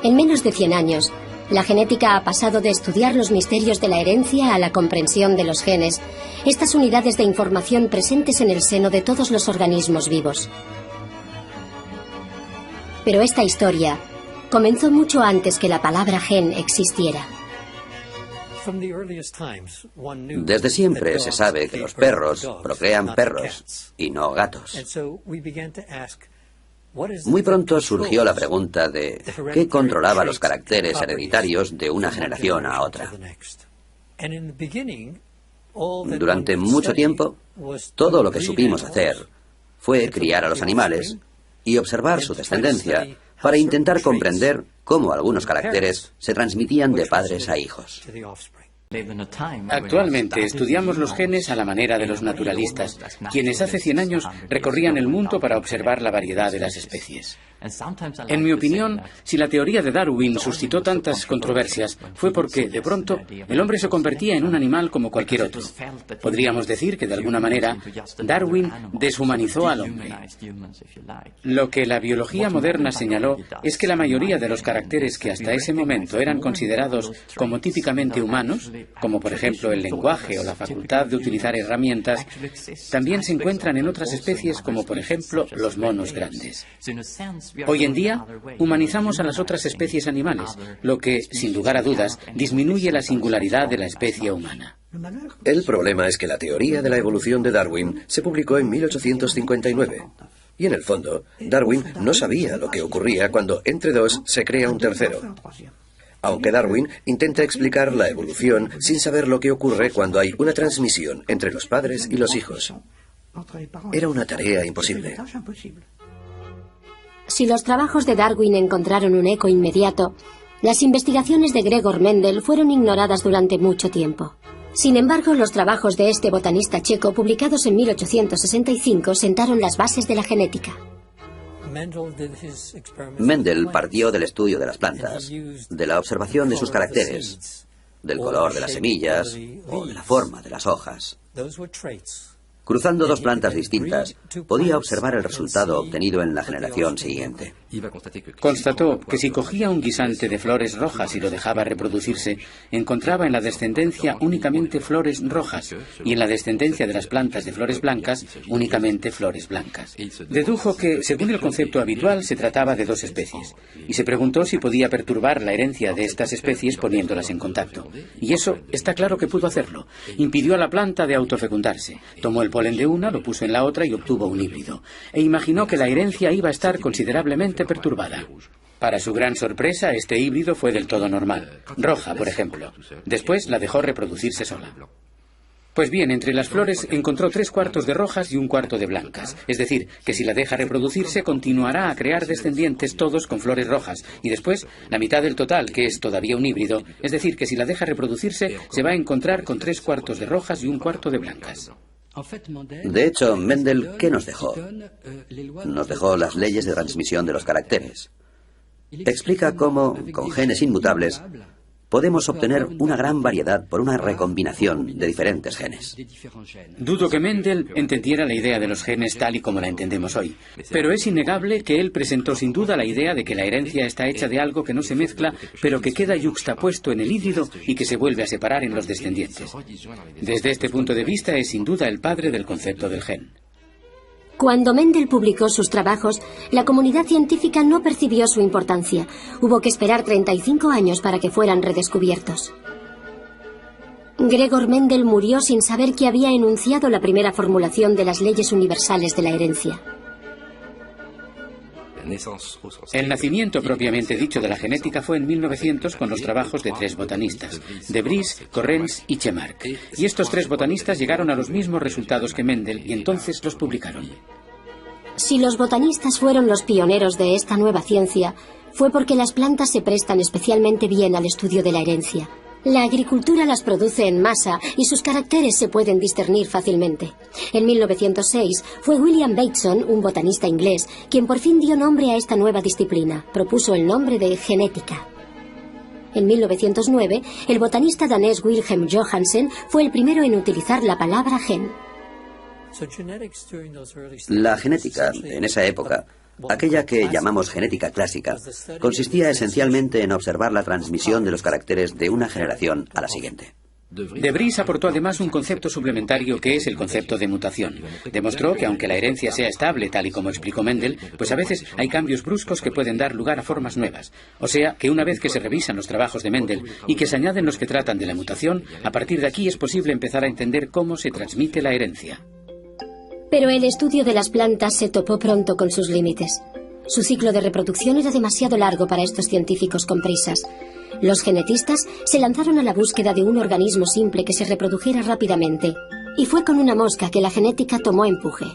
En menos de 100 años, la genética ha pasado de estudiar los misterios de la herencia a la comprensión de los genes, estas unidades de información presentes en el seno de todos los organismos vivos. Pero esta historia comenzó mucho antes que la palabra gen existiera. Desde siempre se sabe que los perros procrean perros y no gatos. Muy pronto surgió la pregunta de qué controlaba los caracteres hereditarios de una generación a otra. Durante mucho tiempo, todo lo que supimos hacer fue criar a los animales y observar su descendencia para intentar comprender cómo algunos caracteres se transmitían de padres a hijos. Actualmente estudiamos los genes a la manera de los naturalistas, quienes hace 100 años recorrían el mundo para observar la variedad de las especies. En mi opinión, si la teoría de Darwin suscitó tantas controversias, fue porque, de pronto, el hombre se convertía en un animal como cualquier otro. Podríamos decir que, de alguna manera, Darwin deshumanizó al hombre. Lo que la biología moderna señaló es que la mayoría de los caracteres que hasta ese momento eran considerados como típicamente humanos, como por ejemplo el lenguaje o la facultad de utilizar herramientas, también se encuentran en otras especies como por ejemplo los monos grandes. Hoy en día, humanizamos a las otras especies animales, lo que, sin lugar a dudas, disminuye la singularidad de la especie humana. El problema es que la teoría de la evolución de Darwin se publicó en 1859. Y en el fondo, Darwin no sabía lo que ocurría cuando entre dos se crea un tercero. Aunque Darwin intenta explicar la evolución sin saber lo que ocurre cuando hay una transmisión entre los padres y los hijos. Era una tarea imposible. Si los trabajos de Darwin encontraron un eco inmediato, las investigaciones de Gregor Mendel fueron ignoradas durante mucho tiempo. Sin embargo, los trabajos de este botanista checo, publicados en 1865, sentaron las bases de la genética. Mendel partió del estudio de las plantas, de la observación de sus caracteres, del color de las semillas o de la forma de las hojas. Cruzando dos plantas distintas, podía observar el resultado obtenido en la generación siguiente. Constató que si cogía un guisante de flores rojas y lo dejaba reproducirse, encontraba en la descendencia únicamente flores rojas y en la descendencia de las plantas de flores blancas únicamente flores blancas. Dedujo que, según el concepto habitual, se trataba de dos especies y se preguntó si podía perturbar la herencia de estas especies poniéndolas en contacto. Y eso está claro que pudo hacerlo. Impidió a la planta de autofecundarse. Tomó el polen de una, lo puso en la otra y obtuvo un híbrido. E imaginó que la herencia iba a estar considerablemente perturbada. Para su gran sorpresa, este híbrido fue del todo normal. Roja, por ejemplo. Después la dejó reproducirse sola. Pues bien, entre las flores encontró 3/4 de rojas y 1/4 de blancas. Es decir, que si la deja reproducirse, continuará a crear descendientes todos con flores rojas. Y después, la mitad del total, que es todavía un híbrido, es decir, que si la deja reproducirse, se va a encontrar con 3/4 de rojas y 1/4 de blancas. De hecho, Mendel, ¿qué nos dejó? Nos dejó las leyes de transmisión de los caracteres. Explica cómo, con genes inmutables, podemos obtener una gran variedad por una recombinación de diferentes genes. Dudo que Mendel entendiera la idea de los genes tal y como la entendemos hoy, pero es innegable que él presentó sin duda la idea de que la herencia está hecha de algo que no se mezcla, pero que queda yuxtapuesto en el híbrido y que se vuelve a separar en los descendientes. Desde este punto de vista es sin duda el padre del concepto del gen. Cuando Mendel publicó sus trabajos, la comunidad científica no percibió su importancia. Hubo que esperar 35 años para que fueran redescubiertos. Gregor Mendel murió sin saber que había enunciado la primera formulación de las leyes universales de la herencia. El nacimiento propiamente dicho de la genética fue en 1900 con los trabajos de 3 botanistas, de Vries, Correns y Chemark. Y estos 3 botanistas llegaron a los mismos resultados que Mendel y entonces los publicaron. Si los botanistas fueron los pioneros de esta nueva ciencia, fue porque las plantas se prestan especialmente bien al estudio de la herencia. La agricultura las produce en masa y sus caracteres se pueden discernir fácilmente. En 1906 fue William Bateson, un botanista inglés, quien por fin dio nombre a esta nueva disciplina. Propuso el nombre de genética. En 1909, el botanista danés Wilhelm Johannsen fue el primero en utilizar la palabra gen. La genética, en esa época, aquella que llamamos genética clásica, consistía esencialmente en observar la transmisión de los caracteres de una generación a la siguiente. De Vries aportó además un concepto suplementario que es el concepto de mutación. Demostró que aunque la herencia sea estable, tal y como explicó Mendel, pues a veces hay cambios bruscos que pueden dar lugar a formas nuevas. O sea, que una vez que se revisan los trabajos de Mendel y que se añaden los que tratan de la mutación, a partir de aquí es posible empezar a entender cómo se transmite la herencia. Pero el estudio de las plantas se topó pronto con sus límites. Su ciclo de reproducción era demasiado largo para estos científicos con prisas. Los genetistas se lanzaron a la búsqueda de un organismo simple que se reprodujera rápidamente. Y fue con una mosca que la genética tomó empuje.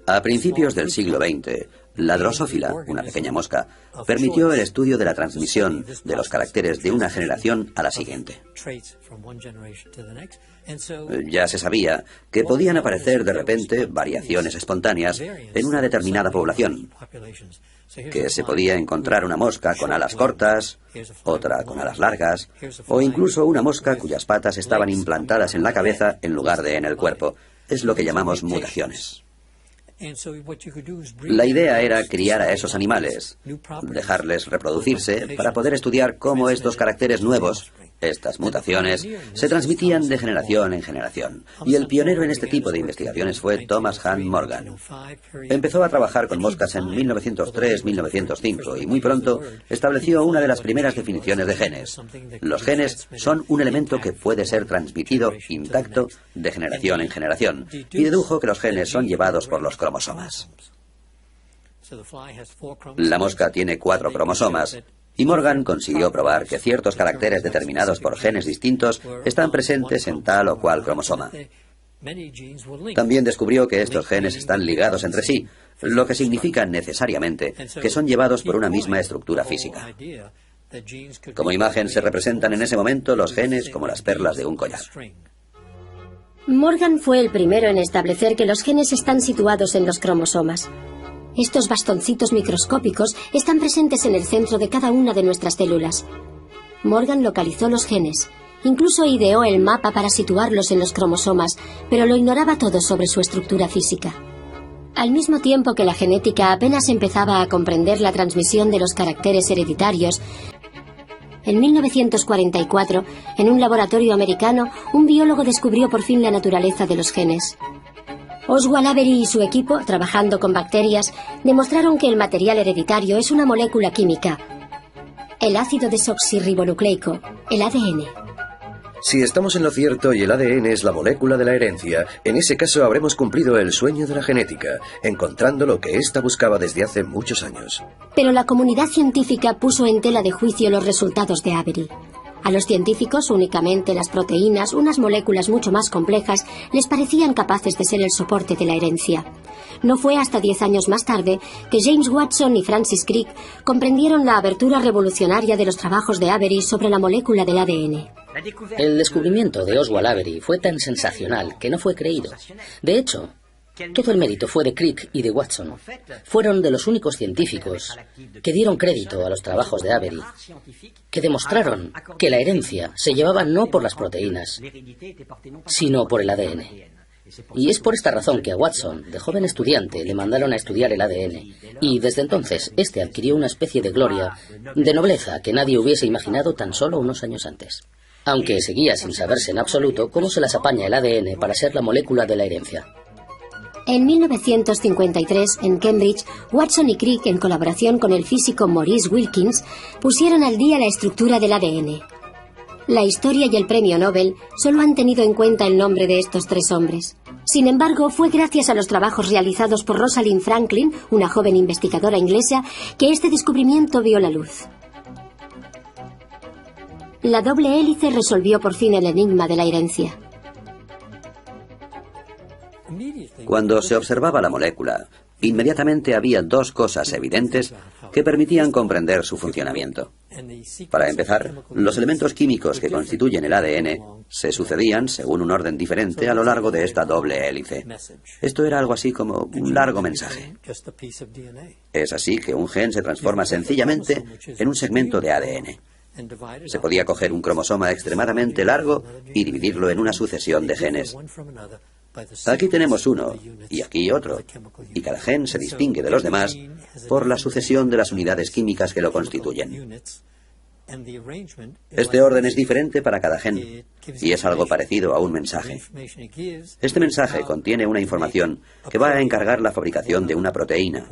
A principios del siglo XX, la Drosophila, una pequeña mosca, permitió el estudio de la transmisión de los caracteres de una generación a la siguiente. Ya se sabía que podían aparecer de repente variaciones espontáneas en una determinada población, que se podía encontrar una mosca con alas cortas, otra con alas largas, o incluso una mosca cuyas patas estaban implantadas en la cabeza en lugar de en el cuerpo. Es lo que llamamos mutaciones. La idea era criar a esos animales, dejarles reproducirse para poder estudiar cómo estos caracteres nuevos, estas mutaciones, se transmitían de generación en generación. Y el pionero en este tipo de investigaciones fue Thomas Hunt Morgan. Empezó a trabajar con moscas en 1903-1905 y muy pronto estableció una de las primeras definiciones de genes. Los genes son un elemento que puede ser transmitido intacto de generación en generación y dedujo que los genes son llevados por los cromosomas. La mosca tiene 4 cromosomas. Y Morgan consiguió probar que ciertos caracteres determinados por genes distintos están presentes en tal o cual cromosoma. También descubrió que estos genes están ligados entre sí, lo que significa necesariamente que son llevados por una misma estructura física. Como imagen se representan en ese momento los genes como las perlas de un collar. Morgan fue el primero en establecer que los genes están situados en los cromosomas. Estos bastoncitos microscópicos están presentes en el centro de cada una de nuestras células. Morgan localizó los genes. Incluso ideó el mapa para situarlos en los cromosomas, pero lo ignoraba todo sobre su estructura física. Al mismo tiempo que la genética apenas empezaba a comprender la transmisión de los caracteres hereditarios, en 1944, en un laboratorio americano, un biólogo descubrió por fin la naturaleza de los genes. Oswald Avery y su equipo, trabajando con bacterias, demostraron que el material hereditario es una molécula química, el ácido desoxirribonucleico, el ADN. Si estamos en lo cierto y el ADN es la molécula de la herencia, en ese caso habremos cumplido el sueño de la genética, encontrando lo que ésta buscaba desde hace muchos años. Pero la comunidad científica puso en tela de juicio los resultados de Avery. A los científicos únicamente las proteínas, unas moléculas mucho más complejas, les parecían capaces de ser el soporte de la herencia. No fue hasta 10 años más tarde que James Watson y Francis Crick comprendieron la abertura revolucionaria de los trabajos de Avery sobre la molécula del ADN. El descubrimiento de Oswald Avery fue tan sensacional que no fue creído. De hecho, todo el mérito fue de Crick y de Watson. Fueron de los únicos científicos que dieron crédito a los trabajos de Avery, que demostraron que la herencia se llevaba no por las proteínas, sino por el ADN. Y es por esta razón que a Watson, de joven estudiante, le mandaron a estudiar el ADN, y desde entonces este adquirió una especie de gloria, de nobleza que nadie hubiese imaginado tan solo unos años antes. Aunque seguía sin saberse en absoluto cómo se las apaña el ADN para ser la molécula de la herencia. En 1953, en Cambridge, Watson y Crick, en colaboración con el físico Maurice Wilkins, pusieron al día la estructura del ADN. La historia y el premio Nobel solo han tenido en cuenta el nombre de estos 3 hombres. Sin embargo, fue gracias a los trabajos realizados por Rosalind Franklin, una joven investigadora inglesa, que este descubrimiento vio la luz. La doble hélice resolvió por fin el enigma de la herencia. Cuando se observaba la molécula, inmediatamente había 2 cosas evidentes que permitían comprender su funcionamiento. Para empezar, los elementos químicos que constituyen el ADN se sucedían según un orden diferente a lo largo de esta doble hélice. Esto era algo así como un largo mensaje. Es así que un gen se transforma sencillamente en un segmento de ADN. Se podía coger un cromosoma extremadamente largo y dividirlo en una sucesión de genes. Aquí tenemos uno y aquí otro, y cada gen se distingue de los demás por la sucesión de las unidades químicas que lo constituyen. Este orden es diferente para cada gen, y es algo parecido a un mensaje. Este mensaje contiene una información que va a encargar la fabricación de una proteína,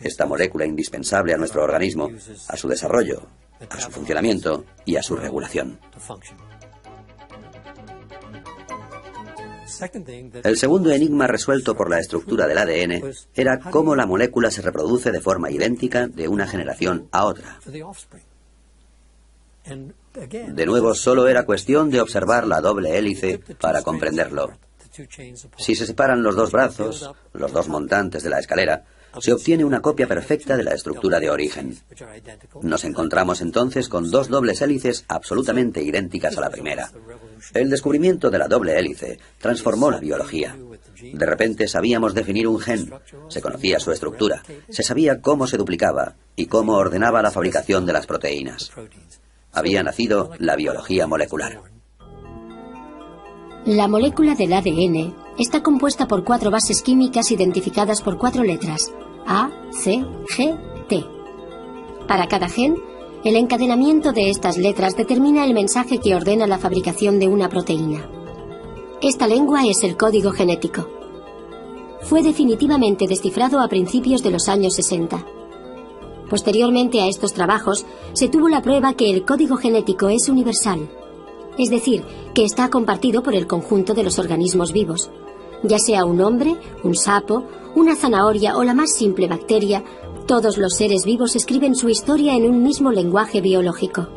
esta molécula indispensable a nuestro organismo, a su desarrollo, a su funcionamiento y a su regulación. El segundo enigma resuelto por la estructura del ADN era cómo la molécula se reproduce de forma idéntica de una generación a otra. De nuevo, solo era cuestión de observar la doble hélice para comprenderlo. Si se separan los dos brazos, los dos montantes de la escalera, se obtiene una copia perfecta de la estructura de origen. Nos encontramos entonces con dos dobles hélices absolutamente idénticas a la primera. El descubrimiento de la doble hélice transformó la biología. De repente sabíamos definir un gen, se conocía su estructura, se sabía cómo se duplicaba y cómo ordenaba la fabricación de las proteínas. Había nacido la biología molecular. La molécula del ADN está compuesta por 4 bases químicas identificadas por 4 letras: A, C, G, T. Para cada gen, el encadenamiento de estas letras determina el mensaje que ordena la fabricación de una proteína. Esta lengua es el código genético. Fue definitivamente descifrado a principios de los años 60. Posteriormente a estos trabajos, se tuvo la prueba que el código genético es universal, es decir, que está compartido por el conjunto de los organismos vivos. Ya sea un hombre, un sapo, una zanahoria o la más simple bacteria, todos los seres vivos escriben su historia en un mismo lenguaje biológico.